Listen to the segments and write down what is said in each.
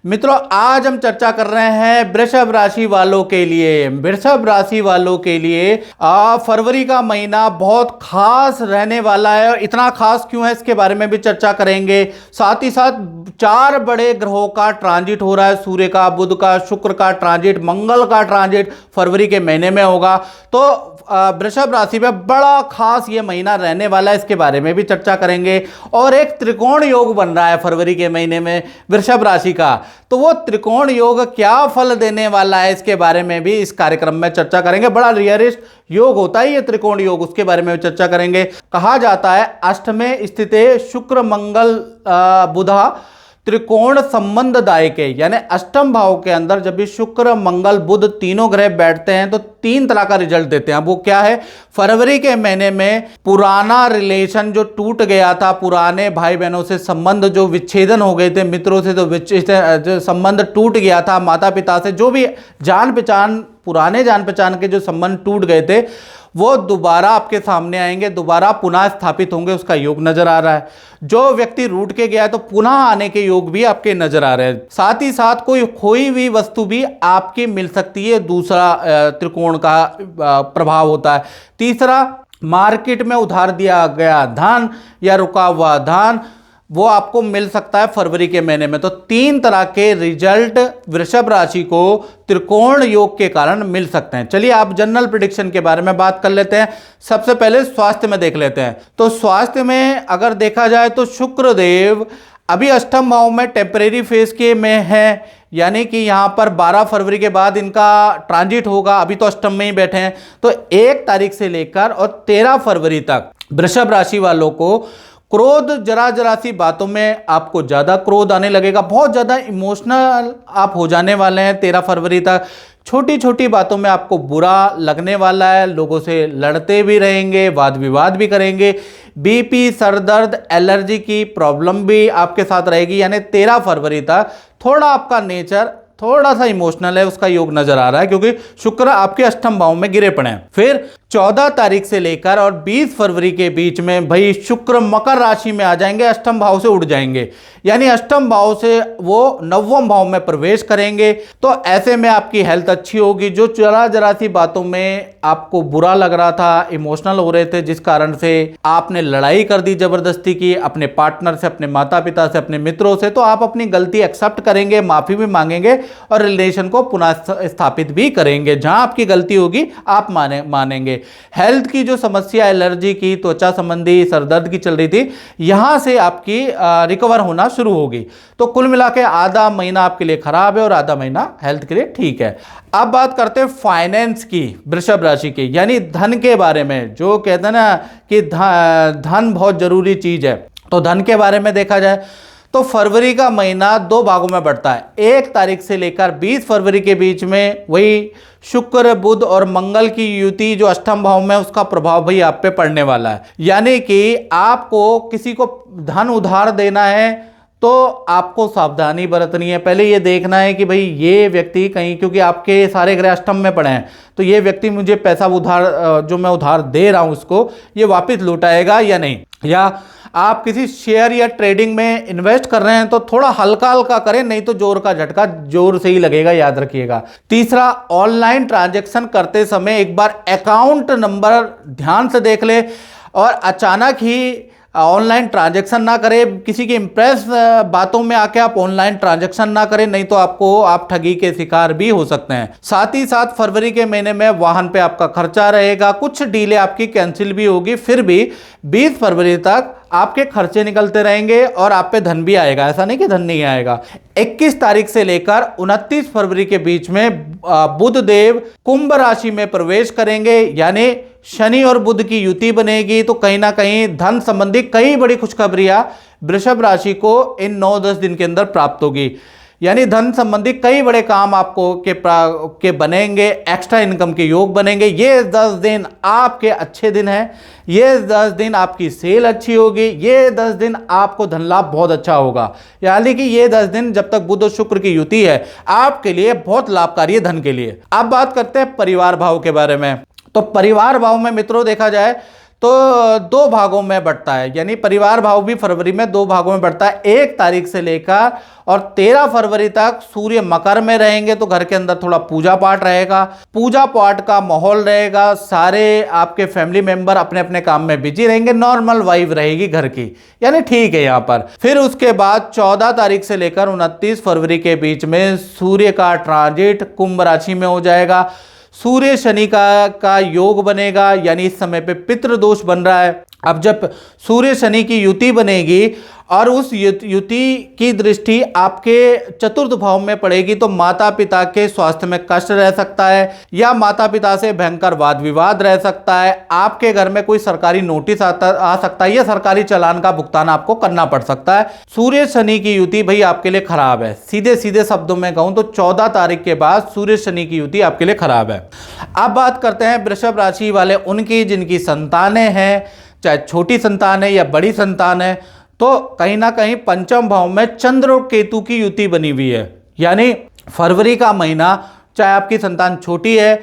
मित्रों, आज हम चर्चा कर रहे हैं वृषभ राशि वालों के लिए। वृषभ राशि वालों के लिए फरवरी का महीना बहुत खास रहने वाला है। और इतना खास क्यों है इसके बारे में भी चर्चा करेंगे। साथ ही साथ 4 बड़े ग्रहों का ट्रांजिट हो रहा है। सूर्य का, बुध का, शुक्र का ट्रांजिट, मंगल का ट्रांजिट फरवरी के महीने में होगा। तो वृषभ राशि में बड़ा खास ये महीना रहने वाला है, इसके बारे में भी चर्चा करेंगे। और एक त्रिकोण योग बन रहा है फरवरी के महीने में वृषभ राशि का, तो वो त्रिकोण योग क्या फल देने वाला है इसके बारे में भी इस कार्यक्रम में चर्चा करेंगे। बड़ा रियरिस्ट योग होता है ये त्रिकोण योग, उसके बारे में भी चर्चा करेंगे। कहा जाता है अष्टमे स्थिते शुक्र मंगल बुधा त्रिकोण संबंधदायक है, यानी अष्टम भाव के अंदर जब भी शुक्र मंगल बुध तीनों ग्रह बैठते हैं तो 3 तरह का रिजल्ट देते हैं। वो क्या है? फरवरी के महीने में पुराना रिलेशन जो टूट गया था, पुराने भाई बहनों से संबंध जो विच्छेदन हो गए थे, मित्रों से जो संबंध टूट गया था, माता पिता से जो भी जान पहचान, पुराने जान पहचान के जो संबंध टूट गए थे, वो दोबारा आपके सामने आएंगे, दोबारा पुनः स्थापित होंगे, उसका योग नजर आ रहा है। जो व्यक्ति रूठ के गया है तो पुनः आने के योग भी आपके नजर आ रहे हैं। साथ ही साथ कोई खोई हुई वस्तु भी आपकी मिल सकती है, दूसरा त्रिकोण का प्रभाव होता है। तीसरा, मार्केट में उधार दिया गया धन या रुका हुआ धन वो आपको मिल सकता है फरवरी के महीने में। तो 3 तरह के रिजल्ट वृषभ राशि को त्रिकोण योग के कारण मिल सकते हैं। चलिए आप जनरल प्रेडिक्शन के बारे में बात कर लेते हैं। सबसे पहले स्वास्थ्य में देख लेते हैं। तो स्वास्थ्य में अगर देखा जाए तो शुक्र देव अभी अष्टम भाव में टेम्परेरी फेज के में है, यानी कि यहां पर 12 फरवरी के बाद इनका ट्रांजिट होगा। अभी तो अष्टम में ही बैठे हैं। तो 1 तारीख से लेकर और 13 फरवरी तक वृषभ राशि वालों को क्रोध, जरा सी बातों में आपको ज्यादा क्रोध आने लगेगा, बहुत ज्यादा इमोशनल आप हो जाने वाले हैं 13 फरवरी तक। छोटी छोटी बातों में आपको बुरा लगने वाला है, लोगों से लड़ते भी रहेंगे, वाद विवाद भी करेंगे। बीपी, सरदर्द, एलर्जी की प्रॉब्लम भी आपके साथ रहेगी। यानी 13 फरवरी तक थोड़ा आपका नेचर थोड़ा सा इमोशनल है, उसका योग नजर आ रहा है, क्योंकि शुक्र आपके अष्टम भाव में गिरे पड़े हैं। फिर 14 तारीख से लेकर और 20 फरवरी के बीच में भाई शुक्र मकर राशि में आ जाएंगे, अष्टम भाव से उड़ जाएंगे, यानी अष्टम भाव से वो नवम भाव में प्रवेश करेंगे। तो ऐसे में आपकी हेल्थ अच्छी होगी। जो जरा सी बातों में आपको बुरा लग रहा था, इमोशनल हो रहे थे, जिस कारण से आपने लड़ाई कर दी जबरदस्ती की अपने पार्टनर से, अपने माता पिता से, अपने मित्रों से, तो आप अपनी गलती एक्सेप्ट करेंगे, माफी भी मांगेंगे और रिलेशन को पुनः स्थापित भी करेंगे। जहां आपकी गलती होगी आप मानेंगे। हेल्थ की जो समस्या, एलर्जी की, त्वचा संबंधी, सरदर्द की चल रही थी, यहां से आपकी रिकवर होना शुरू होगी। तो कुल मिला के आधा महीना आपके लिए खराब है और आधा महीना हेल्थ के लिए ठीक है। अब बात करते हैं फाइनेंस की, वृषभ राशि की, यानी धन के बारे में। जो कहते हैं ना कि धन बहुत जरूरी चीज है, तो धन के बारे में देखा जाए तो फरवरी का महीना 2 भागों में बढ़ता है। 1 तारीख से लेकर 20 फरवरी के बीच में वही शुक्र, बुध और मंगल की युति जो अष्टम भाव में, उसका प्रभाव भाई आप पे पड़ने वाला है। यानी कि आपको किसी को धन उधार देना है तो आपको सावधानी बरतनी है। पहले ये देखना है कि भाई ये व्यक्ति कहीं, क्योंकि आपके सारे ग्रह अष्टम में पड़े हैं, तो ये व्यक्ति मुझे पैसा उधार, जो मैं उधार दे रहा हूं उसको, ये वापस लौटाएगा या नहीं। या आप किसी शेयर या ट्रेडिंग में इन्वेस्ट कर रहे हैं तो थोड़ा हल्का हल्का करें, नहीं तो जोर का झटका जोर से ही लगेगा, याद रखिएगा। तीसरा, ऑनलाइन ट्रांजैक्शन करते समय एक बार अकाउंट नंबर ध्यान से देख ले और अचानक ही ऑनलाइन ट्रांजैक्शन ना करें। किसी के इंप्रेस बातों में आके आप ऑनलाइन ट्रांजैक्शन ना करें, नहीं तो आप ठगी के शिकार भी हो सकते हैं। साथ ही साथ फरवरी के महीने में वाहन पे आपका खर्चा रहेगा, कुछ डीले आपकी कैंसिल भी होगी। फिर भी 20 फरवरी तक आपके खर्चे निकलते रहेंगे और आप पे धन भी आएगा, ऐसा नहीं कि धन नहीं आएगा। 21 तारीख से लेकर 29 फरवरी के बीच में बुध देव कुंभ राशि में प्रवेश करेंगे, यानी शनि और बुध की युति बनेगी। तो कहीं ना कहीं धन संबंधी कई बड़ी खुशखबरियां वृषभ राशि को इन 9-10 दिन के अंदर प्राप्त होगी। यानी धन संबंधी कई बड़े काम आपको के बनेंगे, एक्स्ट्रा इनकम के योग बनेंगे। ये 10 दिन आपके अच्छे दिन हैं। ये 10 दिन आपकी सेल अच्छी होगी। ये 10 दिन आपको धन लाभ बहुत अच्छा होगा। यानी कि ये 10 दिन जब तक बुध और शुक्र की युति है आपके लिए बहुत लाभकारी है धन के लिए। अब बात करते हैं परिवार भाव के बारे में। तो परिवार भाव में मित्रों देखा जाए तो दो भागों में बढ़ता है, यानी परिवार भाव भी फरवरी में दो भागों में बढ़ता है। 1 तारीख से लेकर और 13 फरवरी तक सूर्य मकर में रहेंगे, तो घर के अंदर थोड़ा पूजा पाठ रहेगा, पूजा पाठ का माहौल रहेगा, सारे आपके फैमिली मेंबर अपने अपने काम में बिजी रहेंगे, नॉर्मल वाइब रहेगी घर की, यानी ठीक है यहाँ पर। फिर उसके बाद 14 तारीख से लेकर 29 फरवरी के बीच में सूर्य का ट्रांजिट कुंभ राशि में हो जाएगा। सूर्य शनि का योग बनेगा, यानी इस समय पे पितृदोष बन रहा है। अब जब सूर्य शनि की युति बनेगी और उस युति की दृष्टि आपके चतुर्थ भाव में पड़ेगी, तो माता पिता के स्वास्थ्य में कष्ट रह सकता है, या माता पिता से भयंकर वाद विवाद रह सकता है, आपके घर में कोई सरकारी नोटिस आ सकता है, या सरकारी चालान का भुगतान आपको करना पड़ सकता है। सूर्य शनि की युति भाई आपके लिए खराब है, सीधे सीधे शब्दों में कहूं तो 14 तारीख के बाद सूर्य शनि की युति आपके लिए खराब है। अब बात करते हैं वृषभ राशि वाले उनकी जिनकी संतानें हैं, चाहे छोटी संतान है या बड़ी संतान है, तो कहीं ना कहीं पंचम भाव में चंद्र और केतु की युति बनी हुई है। यानी फरवरी का महीना, चाहे आपकी संतान छोटी है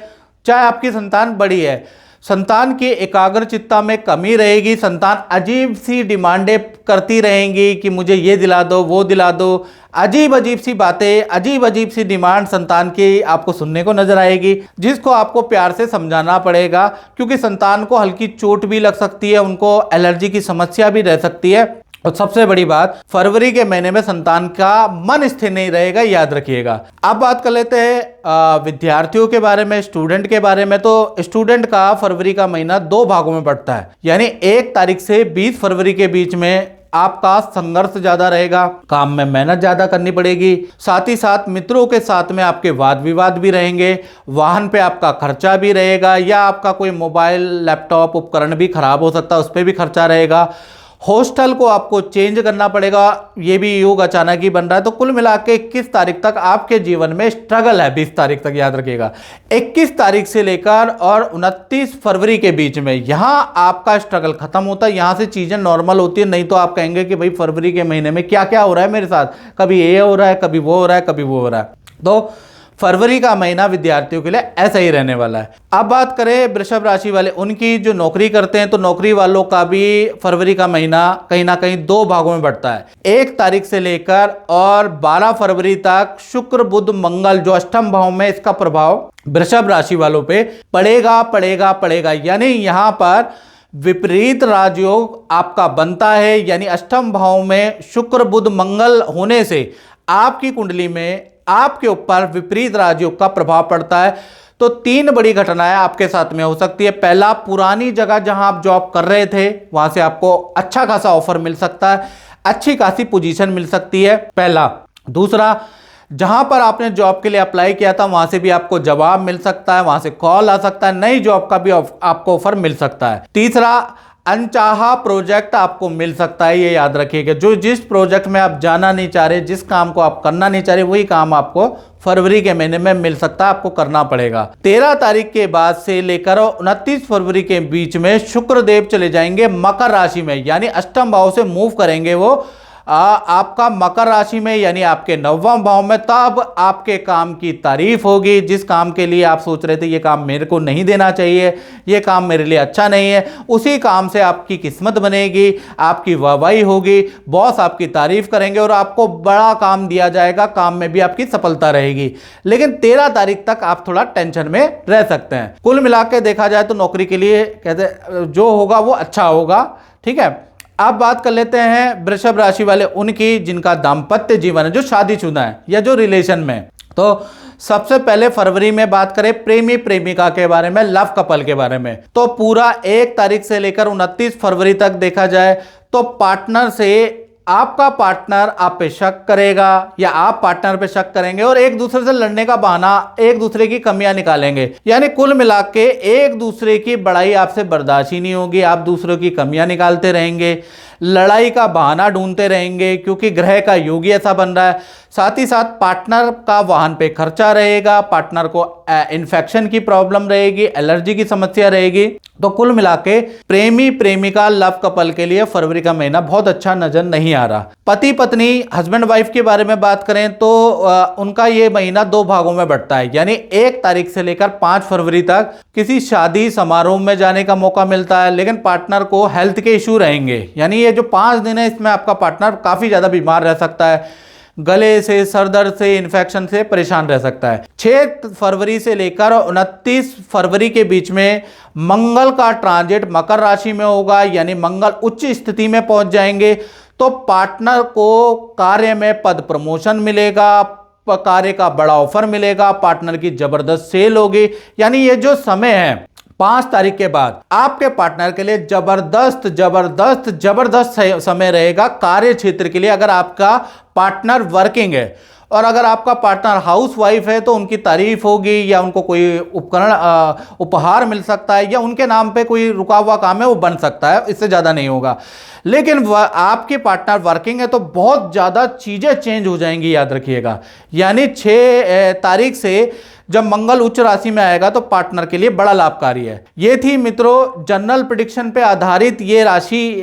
चाहे आपकी संतान बड़ी है, संतान की एकाग्रचित्ता में कमी रहेगी, संतान अजीब सी डिमांडें करती रहेंगी कि मुझे ये दिला दो वो दिला दो, अजीब अजीब सी बातें, अजीब अजीब सी डिमांड संतान की आपको सुनने को नजर आएगी, जिसको आपको प्यार से समझाना पड़ेगा, क्योंकि संतान को हल्की चोट भी लग सकती है, उनको एलर्जी की समस्या भी रह सकती है। और सबसे बड़ी बात, फरवरी के महीने में संतान का मन स्थिर नहीं रहेगा, याद रखिएगा। अब बात कर लेते हैं विद्यार्थियों के बारे में, स्टूडेंट के बारे में। तो स्टूडेंट का फरवरी का महीना दो भागों में बढ़ता है, यानी 1 तारीख से 20 फरवरी के बीच में आपका संघर्ष ज्यादा रहेगा, काम में मेहनत ज्यादा करनी पड़ेगी, साथ ही साथ मित्रों के साथ में आपके वाद विवाद भी रहेंगे, वाहन पे आपका खर्चा भी रहेगा, या आपका कोई मोबाइल लैपटॉप उपकरण भी खराब हो सकता है, उस पर भी खर्चा रहेगा, हॉस्टल को आपको चेंज करना पड़ेगा, ये भी योग अचानक ही बन रहा है। तो कुल मिला के 21 तारीख तक आपके जीवन में स्ट्रगल है, 20 तारीख तक याद रखिएगा। 21 तारीख से लेकर और 29 फरवरी के बीच में यहां आपका स्ट्रगल खत्म होता है, यहां से चीजें नॉर्मल होती है। नहीं तो आप कहेंगे कि भाई फरवरी के महीने में क्या क्या हो रहा है मेरे साथ, कभी ये हो रहा है, कभी वो हो रहा है, कभी वो हो रहा है। तो फरवरी का महीना विद्यार्थियों के लिए ऐसा ही रहने वाला है। अब बात करें वृषभ राशि वाले उनकी जो नौकरी करते हैं, तो नौकरी वालों का भी फरवरी का महीना कहीं ना कहीं दो भागों में बढ़ता है। 1 तारीख से लेकर और 12 फरवरी तक शुक्र बुध मंगल जो अष्टम भाव में, इसका प्रभाव वृषभ राशि वालों पे पड़ेगा पड़ेगा पड़ेगा। यानी यहां पर विपरीत राजयोग आपका बनता है, यानी अष्टम भाव में शुक्र बुध मंगल होने से आपकी कुंडली में आपके ऊपर विपरीत राजयोग का प्रभाव पड़ता है। तो 3 बड़ी घटनाएं आपके साथ में हो सकती है। पहला, पुरानी जगह जहां आप जॉब कर रहे थे वहां से आपको अच्छा खासा ऑफर मिल सकता है, अच्छी खासी पोजीशन मिल सकती है, पहला। दूसरा, जहां पर आपने जॉब के लिए अप्लाई किया था वहां से भी आपको जवाब मिल सकता है, वहां से कॉल आ सकता है, नई जॉब का भी आपको ऑफर मिल सकता है। तीसरा, अनचाहा प्रोजेक्ट आपको मिल सकता है, ये याद रखिएगा। जो जिस प्रोजेक्ट में आप जाना नहीं चाह रहे, जिस काम को आप करना नहीं चाह रहे, वही काम आपको फरवरी के महीने में मिल सकता है, आपको करना पड़ेगा। 13 तारीख के बाद से लेकर 29 फरवरी के बीच में शुक्रदेव चले जाएंगे मकर राशि में, यानी अष्टम भाव से मूव करेंगे वो आपका मकर राशि में, यानी आपके 9वें भाव में। तब आपके काम की तारीफ होगी, जिस काम के लिए आप सोच रहे थे ये काम मेरे को नहीं देना चाहिए, ये काम मेरे लिए अच्छा नहीं है, उसी काम से आपकी किस्मत बनेगी, आपकी वाहवाही होगी, बॉस आपकी तारीफ करेंगे और आपको बड़ा काम दिया जाएगा, काम में भी आपकी सफलता रहेगी। लेकिन 13 तारीख तक आप थोड़ा टेंशन में रह सकते हैं। कुल मिला के देखा जाए तो नौकरी के लिए कहते जो होगा वो अच्छा होगा, ठीक है। अब बात कर लेते हैं वृषभ राशि वाले उनकी जिनका दाम्पत्य जीवन है, जो शादीशुदा है या जो रिलेशन में। तो सबसे पहले फरवरी में बात करें प्रेमी प्रेमिका के बारे में, लव कपल के बारे में। तो पूरा 1 तारीख से लेकर 29 फरवरी तक देखा जाए तो पार्टनर से, आपका पार्टनर आप पे शक करेगा या आप पार्टनर पे शक करेंगे और एक दूसरे से लड़ने का बहाना, एक दूसरे की कमियां निकालेंगे। यानी कुल मिला के एक दूसरे की बड़ाई आपसे बर्दाश्त ही नहीं होगी, आप दूसरों की कमियां निकालते रहेंगे। लड़ाई का बहाना ढूंढते रहेंगे क्योंकि ग्रह का योग ही ऐसा बन रहा है। साथ ही साथ पार्टनर का वाहन पे खर्चा रहेगा, पार्टनर को इन्फेक्शन की प्रॉब्लम रहेगी, एलर्जी की समस्या रहेगी। तो कुल मिला के प्रेमी प्रेमिका लव कपल के लिए फरवरी का महीना बहुत अच्छा नजर नहीं आ रहा। पति पत्नी हस्बैंड वाइफ के बारे में बात करें तो उनका ये महीना 2 भागों में बंटता है, यानी 1 तारीख से लेकर 5 फरवरी तक किसी शादी समारोह में जाने का मौका मिलता है, लेकिन पार्टनर को हेल्थ के इशू रहेंगे। यानी ये जो 5 दिन है इसमें आपका पार्टनर काफी ज्यादा बीमार रह सकता है, गले से, सर दर्द से, इन्फेक्शन से परेशान रह सकता है। 6 फरवरी से लेकर 29 फरवरी के बीच में मंगल का ट्रांजिट मकर राशि में होगा, यानी मंगल उच्च स्थिति में पहुंच जाएंगे। तो पार्टनर को कार्य में पद प्रमोशन मिलेगा, कार्य का बड़ा ऑफर मिलेगा, पार्टनर की जबरदस्त सेल होगी। यानी ये जो समय है 5 तारीख के बाद आपके पार्टनर के लिए जबरदस्त जबरदस्त जबरदस्त समय रहेगा कार्य क्षेत्र के लिए, अगर आपका पार्टनर वर्किंग है। और अगर आपका पार्टनर हाउस वाइफ है तो उनकी तारीफ होगी, या उनको कोई उपकरण उपहार मिल सकता है, या उनके नाम पे कोई रुका हुआ काम है वो बन सकता है, इससे ज़्यादा नहीं होगा। लेकिन आपके पार्टनर वर्किंग है तो बहुत ज़्यादा चीज़ें चेंज हो जाएंगी, याद रखिएगा। यानी 6 तारीख से जब मंगल उच्च राशि में आएगा तो पार्टनर के लिए बड़ा लाभकारी है। ये थी मित्रों जनरल प्रेडिक्शन पे आधारित ये राशि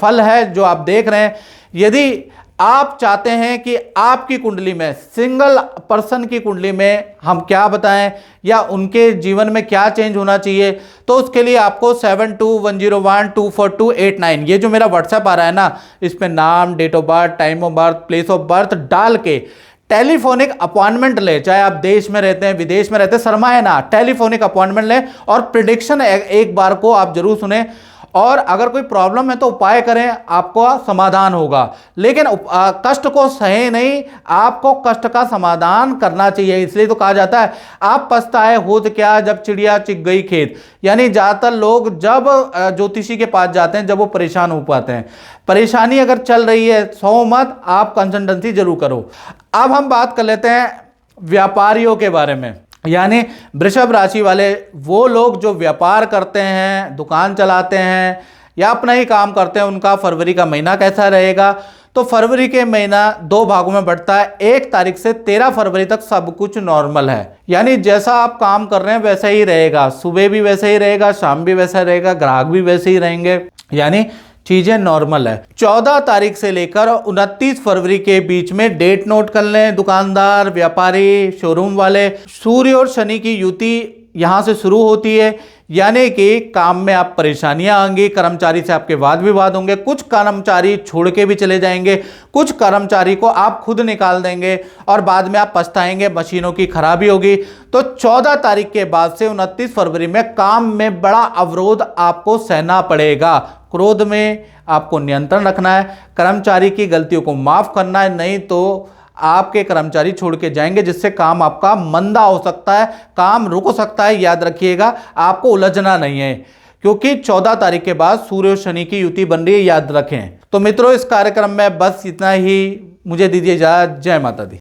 फल है जो आप देख रहे हैं। यदि आप चाहते हैं कि आपकी कुंडली में, सिंगल पर्सन की कुंडली में हम क्या बताएं या उनके जीवन में क्या चेंज होना चाहिए, तो उसके लिए आपको 7210124289 ये जो मेरा व्हाट्सएप आ रहा है ना, इस पे नाम, date of birth, time of birth, place of birth डाल के टेलीफोनिक अपॉइंटमेंट ले, चाहे आप देश में रहते हैं विदेश में रहते हैं, शर्माए ना, टेलीफोनिक अपॉइंटमेंट लें और प्रिडिक्शन एक बार को आप जरूर सुने। और अगर कोई प्रॉब्लम है तो उपाय करें, आपको समाधान होगा। लेकिन कष्ट को सहे नहीं, आपको कष्ट का समाधान करना चाहिए। इसलिए तो कहा जाता है आप पछताए होत क्या जब चिड़िया चिग गई खेत। यानी ज्यादातर लोग जब ज्योतिषी के पास जाते हैं जब वो परेशान हो पाते हैं। परेशानी अगर चल रही है सो मत, आप कंसल्टेंसी जरूर करो। अब हम बात कर लेते हैं व्यापारियों के बारे में, यानी वृषभ राशि वाले वो लोग जो व्यापार करते हैं, दुकान चलाते हैं या अपना ही काम करते हैं, उनका फरवरी का महीना कैसा रहेगा। तो फरवरी के महीना 2 भागों में बढ़ता है। 1 तारीख से 13 फरवरी तक सब कुछ नॉर्मल है, यानी जैसा आप काम कर रहे हैं वैसा ही रहेगा, सुबह भी वैसा ही रहेगा, शाम भी वैसा रहेगा, ग्राहक भी वैसे ही रहेंगे, यानी चीजें नॉर्मल है। 14 तारीख से लेकर 29 फरवरी के बीच में डेट नोट कर लें, दुकानदार, व्यापारी, शोरूम वाले। सूर्य और शनि की युति यहां से शुरू होती है, यानी कि काम में आप परेशानियां आएंगी, कर्मचारी से आपके वाद विवाद होंगे, कुछ कर्मचारी छोड़ के भी चले जाएंगे, कुछ कर्मचारी को आप खुद निकाल देंगे और बाद में आप पछताएंगे, मशीनों की खराबी होगी। तो 14 तारीख के बाद से 29 फरवरी में काम में बड़ा अवरोध आपको सहना पड़ेगा। क्रोध में आपको नियंत्रण रखना है, कर्मचारी की गलतियों को माफ करना है, नहीं तो आपके कर्मचारी छोड़ के जाएंगे जिससे काम आपका मंदा हो सकता है, काम रुक सकता है। याद रखिएगा आपको उलझना नहीं है, क्योंकि 14 तारीख के बाद सूर्य और शनि की युति बन रही है, याद रखें। तो मित्रों इस कार्यक्रम में बस इतना ही, मुझे दीजिए इजाजत। जय माता दी।